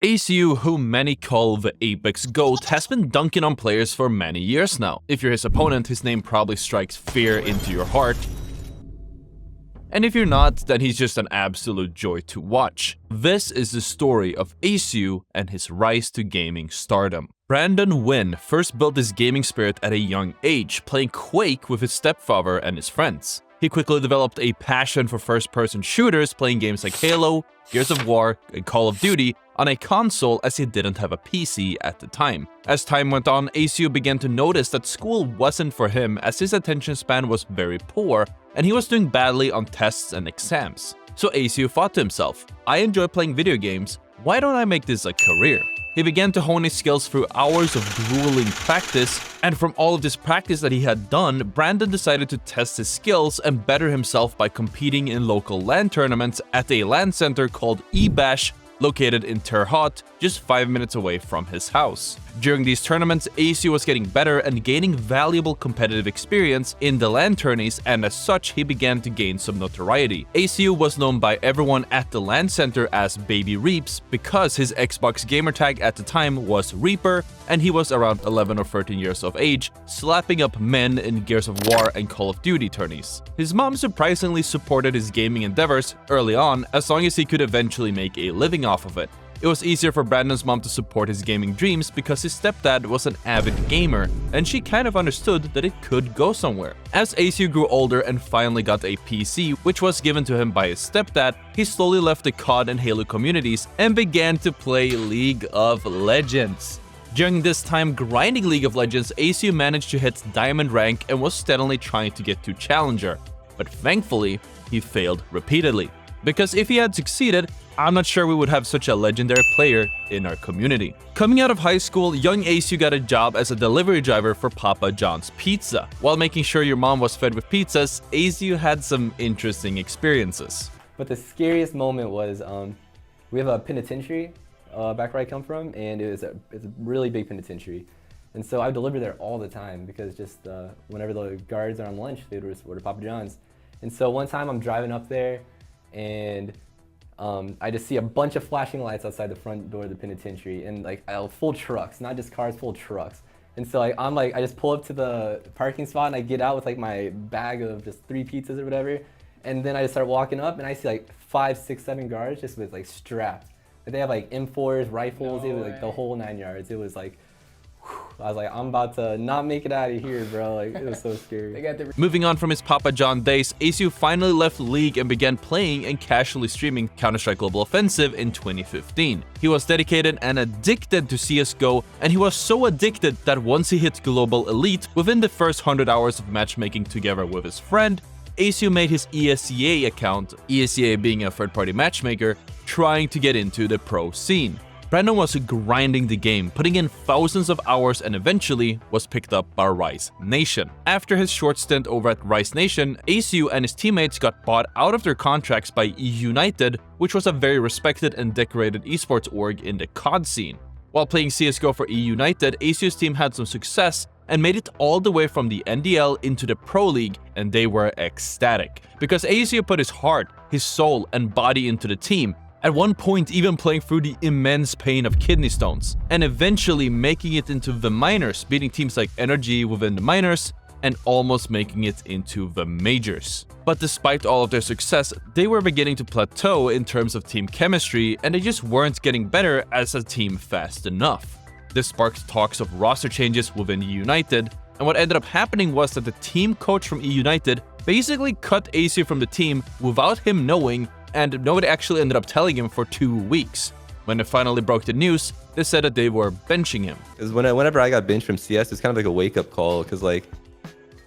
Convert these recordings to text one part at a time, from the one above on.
ACEU, who many call the Apex GOAT, has been dunking on players for many years now. If you're his opponent, his name probably strikes fear into your heart. And if you're not, then he's just an absolute joy to watch. This is the story of ACEU and his rise to gaming stardom. Brandon Wynn first built his gaming spirit at a young age, playing Quake with his stepfather and his friends. He quickly developed a passion for first-person shooters, playing games like Halo, Gears of War, and Call of Duty on a console as he didn't have a PC at the time. As time went on, ACEU began to notice that school wasn't for him as his attention span was very poor and he was doing badly on tests and exams. So ACEU thought to himself, I enjoy playing video games, why don't I make this a career? He began to hone his skills through hours of grueling practice, and from all of this practice that he had done, Brandon decided to test his skills and better himself by competing in local LAN tournaments at a LAN center called eBash, located in Terre Haute, just 5 minutes away from his house. During these tournaments, ACEU was getting better and gaining valuable competitive experience in the LAN tourneys, and as such, he began to gain some notoriety. ACEU was known by everyone at the LAN center as BABYREAPS because his Xbox gamertag at the time was Reaper, and he was around 11 or 13 years of age, slapping up men in Gears of War and Call of Duty tourneys. His mom surprisingly supported his gaming endeavors early on, as long as he could eventually make a living off of it. It was easier for Brandon's mom to support his gaming dreams because his stepdad was an avid gamer, and she kind of understood that it could go somewhere. As ACEU grew older and finally got a PC, which was given to him by his stepdad, he slowly left the COD and Halo communities and began to play League of Legends. During this time grinding League of Legends, ACEU managed to hit Diamond rank and was steadily trying to get to Challenger, but thankfully, he failed repeatedly. Because if he had succeeded, I'm not sure we would have such a legendary player in our community. Coming out of high school, young ACEU got a job as a delivery driver for Papa John's Pizza. While making sure your mom was fed with pizzas, ACEU had some interesting experiences. But the scariest moment was, we have a penitentiary back where I come from, and it's a really big penitentiary. And so I deliver there all the time because just whenever the guards are on lunch, they would just order Papa John's. And so one time I'm driving up there, and I just see a bunch of flashing lights outside the front door of the penitentiary, and like full trucks, not just cars, full trucks. And so I just pull up to the parking spot and I get out with like my bag of just 3 pizzas or whatever, and then I just start walking up and I see like 5, 6, 7 guards just with like strapped. Like, they have like M4s, rifles, it was like the whole 9 yards. It was like, I was like, I'm about to not make it out of here, bro. Like, it was so scary. Moving on from his Papa John days, ACEU finally left League and began playing and casually streaming Counter-Strike Global Offensive in 2015. He was dedicated and addicted to CSGO, and he was so addicted that once he hit Global Elite, within the first 100 hours of matchmaking together with his friend, ACEU made his ESEA account, ESEA being a third-party matchmaker, trying to get into the pro scene. Brandon was grinding the game, putting in thousands of hours, and eventually was picked up by Rise Nation. After his short stint over at Rise Nation, ACEU and his teammates got bought out of their contracts by United, which was a very respected and decorated esports org in the COD scene. While playing CSGO for United, ACEU's team had some success and made it all the way from the NDL into the Pro League, and they were ecstatic. Because ACEU put his heart, his soul, and body into the team, at one point even playing through the immense pain of kidney stones, and eventually making it into the minors, beating teams like NRG within the minors, and almost making it into the majors. But despite all of their success, they were beginning to plateau in terms of team chemistry, and they just weren't getting better as a team fast enough. This sparked talks of roster changes within United, and what ended up happening was that the team coach from United basically cut ACEU from the team without him knowing, and nobody actually ended up telling him for 2 weeks. When they finally broke the news, they said that they were benching him. Because whenever I got benched from CS, it's kind of like a wake-up call, because like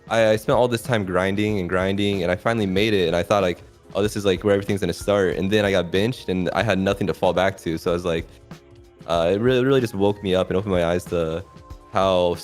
I spent all this time grinding, and I finally made it, and I thought like, oh, this is like where everything's gonna start, and then I got benched, and I had nothing to fall back to. So I was like, it really just woke me up and opened my eyes to how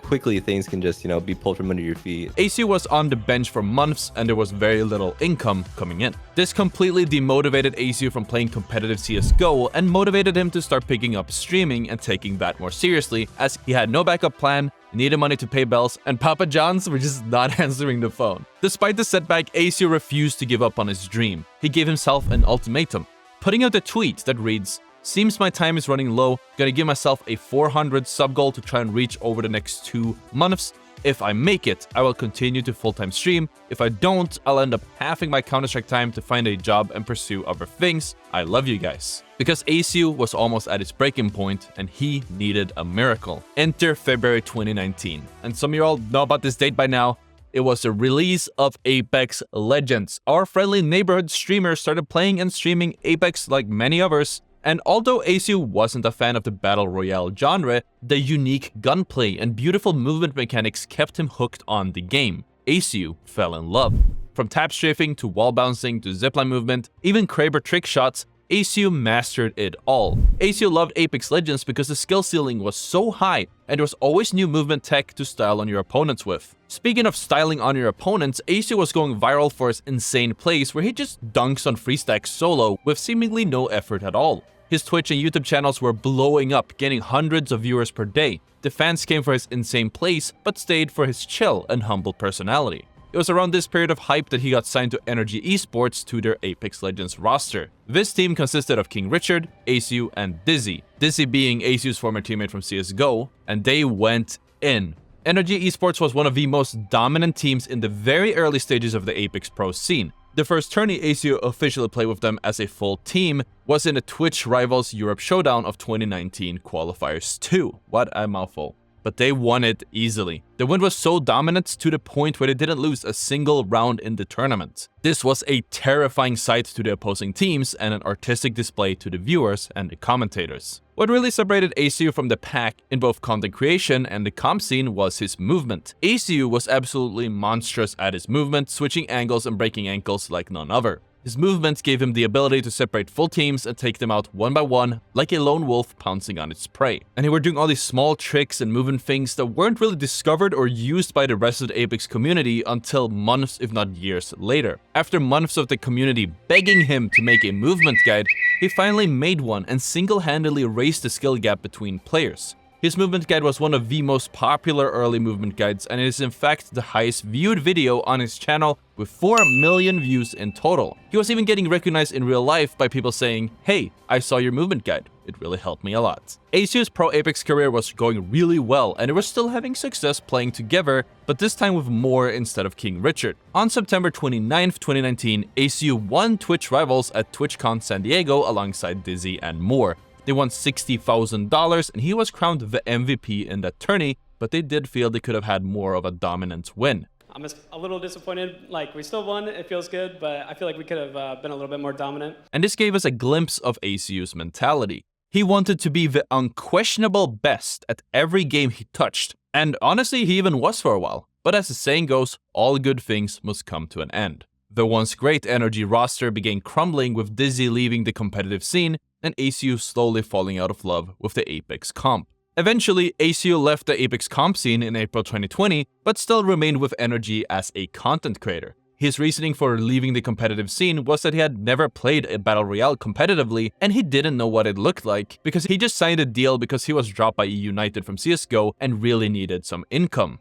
quickly things can just, be pulled from under your feet. ACEU was on the bench for months and there was very little income coming in. This completely demotivated ACEU from playing competitive CSGO and motivated him to start picking up streaming and taking that more seriously, as he had no backup plan, needed money to pay bills, and Papa John's were just not answering the phone. Despite the setback, ACEU refused to give up on his dream. He gave himself an ultimatum, putting out a tweet that reads, Seems my time is running low, gonna give myself a 400 sub goal to try and reach over the next 2 months. If I make it, I will continue to full-time stream. If I don't, I'll end up halving my Counter-Strike time to find a job and pursue other things. I love you guys. Because ACEU was almost at its breaking point and he needed a miracle. Enter February 2019. And some of you all know about this date by now. It was the release of Apex Legends. Our friendly neighborhood streamer started playing and streaming Apex like many others. And although ACEU wasn't a fan of the Battle Royale genre, the unique gunplay and beautiful movement mechanics kept him hooked on the game. ACEU fell in love. From tap strafing to wall bouncing to zipline movement, even Kraber trick shots, ACEU mastered it all. ACEU loved Apex Legends because the skill ceiling was so high and there was always new movement tech to style on your opponents with. Speaking of styling on your opponents, ACEU was going viral for his insane plays where he just dunks on free stacks solo with seemingly no effort at all. His Twitch and YouTube channels were blowing up, getting hundreds of viewers per day. The fans came for his insane plays, but stayed for his chill and humble personality. It was around this period of hype that he got signed to Energy Esports to their Apex Legends roster. This team consisted of King Richard, ACEU, and Dizzy. Dizzy being ACEU's former teammate from CSGO, and they went in. Energy Esports was one of the most dominant teams in the very early stages of the Apex Pro scene. The first tourney ACEU officially played with them as a full team was in the Twitch Rivals Europe Showdown of 2019 Qualifiers 2. What a mouthful. But they won it easily. The win was so dominant to the point where they didn't lose a single round in the tournament. This was a terrifying sight to the opposing teams and an artistic display to the viewers and the commentators. What really separated ACEU from the pack in both content creation and the comp scene was his movement. ACEU was absolutely monstrous at his movement, switching angles and breaking ankles like none other. His movements gave him the ability to separate full teams and take them out one by one, like a lone wolf pouncing on its prey. And he were doing all these small tricks and moving things that weren't really discovered or used by the rest of the Apex community until months, if not years later. After months of the community begging him to make a movement guide, he finally made one and single-handedly raised the skill gap between players. His movement guide was one of the most popular early movement guides, and it is in fact the highest viewed video on his channel with 4 million views in total. He was even getting recognized in real life by people saying, "Hey, I saw your movement guide. It really helped me a lot." ACEU's Pro Apex career was going really well, and they were still having success playing together, but this time with more instead of King Richard. On September 29th, 2019, ACEU won Twitch Rivals at TwitchCon San Diego alongside Dizzy and more. They won $60,000 and he was crowned the MVP in that tourney, but they did feel they could have had more of a dominant win. I'm a little disappointed. Like, we still won, it feels good, but I feel like we could have been a little bit more dominant. And this gave us a glimpse of ACEU's mentality. He wanted to be the unquestionable best at every game he touched, and honestly he even was for a while. But as the saying goes, all good things must come to an end. The once great Energy roster began crumbling with Dizzy leaving the competitive scene and ACEU slowly falling out of love with the Apex comp. Eventually, ACEU left the Apex comp scene in April 2020, but still remained with Energy as a content creator. His reasoning for leaving the competitive scene was that he had never played a Battle Royale competitively and he didn't know what it looked like, because he just signed a deal because he was dropped by United from CSGO and really needed some income.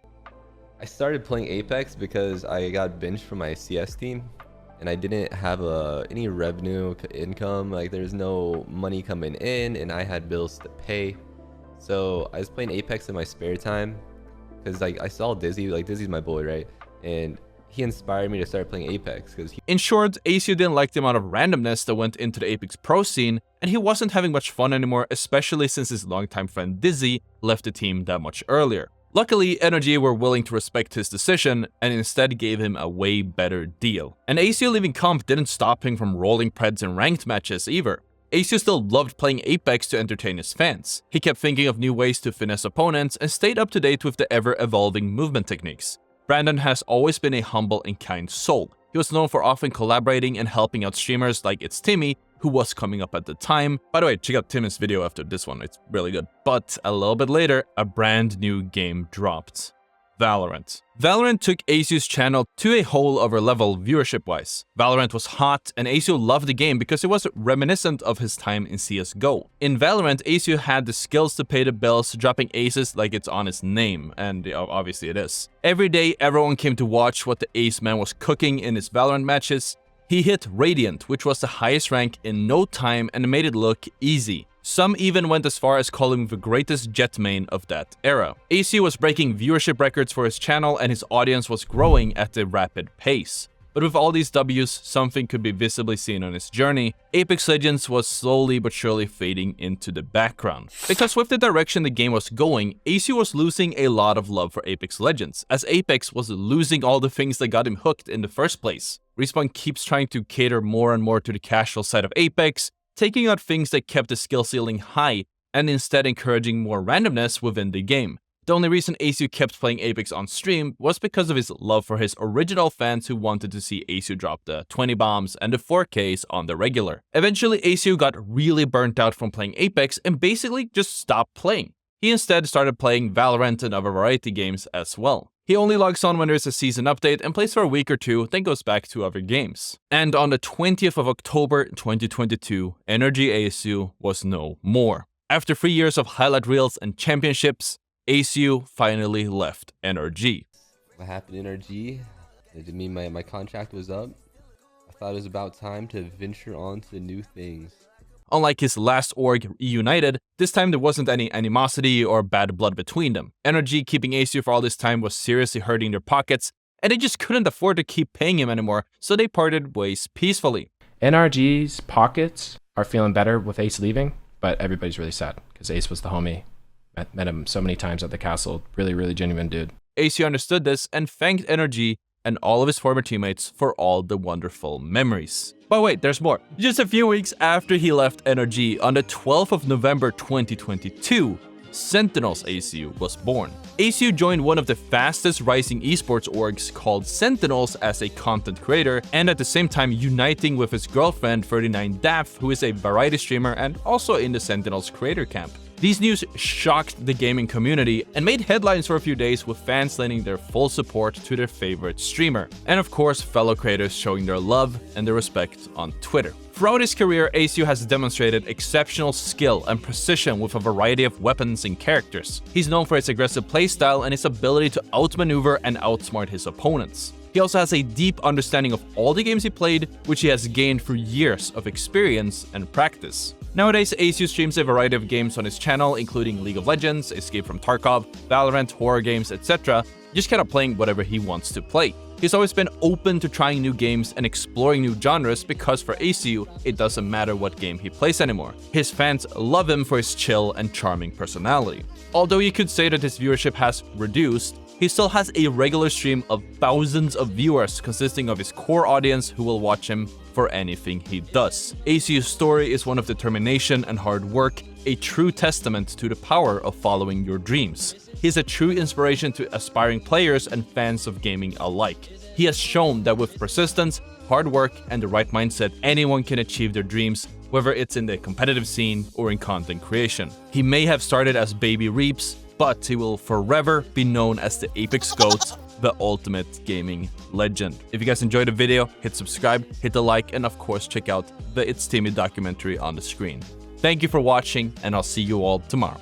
I started playing Apex because I got benched from my CS team and I didn't have any revenue income. Like, there's no money coming in and I had bills to pay. So I was playing Apex in my spare time because like I saw Dizzy, like Dizzy's my boy, right? And he inspired me to start playing Apex because in short, ACEU didn't like the amount of randomness that went into the Apex Pro scene, and he wasn't having much fun anymore, especially since his longtime friend Dizzy left the team that much earlier. Luckily, Energy were willing to respect his decision and instead gave him a way better deal. And ACEU leaving comp didn't stop him from rolling preds in ranked matches either. ACEU still loved playing Apex to entertain his fans. He kept thinking of new ways to finesse opponents and stayed up to date with the ever-evolving movement techniques. Brandon has always been a humble and kind soul. He was known for often collaborating and helping out streamers like It's Timmy, who was coming up at the time. By the way, check out Timmy's video after this one, it's really good. But a little bit later, a brand new game dropped. Valorant. Valorant took ACEU's channel to a whole other level viewership-wise. Valorant was hot, and ACEU loved the game because it was reminiscent of his time in CSGO. In Valorant, ACEU had the skills to pay the bills, dropping aces like it's on his name, and obviously it is. Every day, everyone came to watch what the ace man was cooking in his Valorant matches. He hit Radiant, which was the highest rank in no time and made it look easy. Some even went as far as calling him the greatest jet main of that era. ACEU was breaking viewership records for his channel, and his audience was growing at a rapid pace. But with all these W's, something could be visibly seen on his journey. Apex Legends was slowly but surely fading into the background. Because with the direction the game was going, ACEU was losing a lot of love for Apex Legends, as Apex was losing all the things that got him hooked in the first place. Respawn keeps trying to cater more and more to the casual side of Apex, taking out things that kept the skill ceiling high, and instead encouraging more randomness within the game. The only reason ACEU kept playing Apex on stream was because of his love for his original fans who wanted to see ACEU drop the 20 bombs and the 4Ks on the regular. Eventually, ACEU got really burnt out from playing Apex and basically just stopped playing. He instead started playing Valorant and other variety games as well. He only logs on when there's a season update and plays for a week or two, then goes back to other games. And on the 20th of October 2022, Energy ACEU was no more. After 3 years of highlight reels and championships, ACEU finally left NRG. What happened in NRG? It didn't mean my contract was up. I thought it was about time to venture on to new things. Unlike his last org, United, this time there wasn't any animosity or bad blood between them. NRG keeping ACEU for all this time was seriously hurting their pockets, and they just couldn't afford to keep paying him anymore, so they parted ways peacefully. NRG's pockets are feeling better with Ace leaving, but everybody's really sad because Ace was the homie. Met him so many times at the castle. Really genuine dude. ACEU understood this and thanked NRG and all of his former teammates for all the wonderful memories. But wait, there's more. Just a few weeks after he left NRG, on the 12th of November 2022, Sentinels ACEU was born. ACEU joined one of the fastest rising esports orgs called Sentinels as a content creator, and at the same time uniting with his girlfriend 39Daff, who is a variety streamer and also in the Sentinels creator camp. These news shocked the gaming community and made headlines for a few days, with fans lending their full support to their favorite streamer, and of course fellow creators showing their love and their respect on Twitter. Throughout his career, ACEU has demonstrated exceptional skill and precision with a variety of weapons and characters. He's known for his aggressive playstyle and his ability to outmaneuver and outsmart his opponents. He also has a deep understanding of all the games he played, which he has gained through years of experience and practice. Nowadays, ACEU streams a variety of games on his channel, including League of Legends, Escape from Tarkov, Valorant, horror games, etc., just kind of playing whatever he wants to play. He's always been open to trying new games and exploring new genres because for ACEU, it doesn't matter what game he plays anymore. His fans love him for his chill and charming personality. Although you could say that his viewership has reduced, he still has a regular stream of thousands of viewers consisting of his core audience who will watch him for anything he does. ACEU's story is one of determination and hard work, a true testament to the power of following your dreams. He is a true inspiration to aspiring players and fans of gaming alike. He has shown that with persistence, hard work, and the right mindset, anyone can achieve their dreams, whether it's in the competitive scene or in content creation. He may have started as BABYREAPS, but he will forever be known as the Apex GOAT, the ultimate gaming legend. If you guys enjoyed the video, hit subscribe, hit the like, and of course check out the It's Timmy documentary on the screen. Thank you for watching, and I'll see you all tomorrow.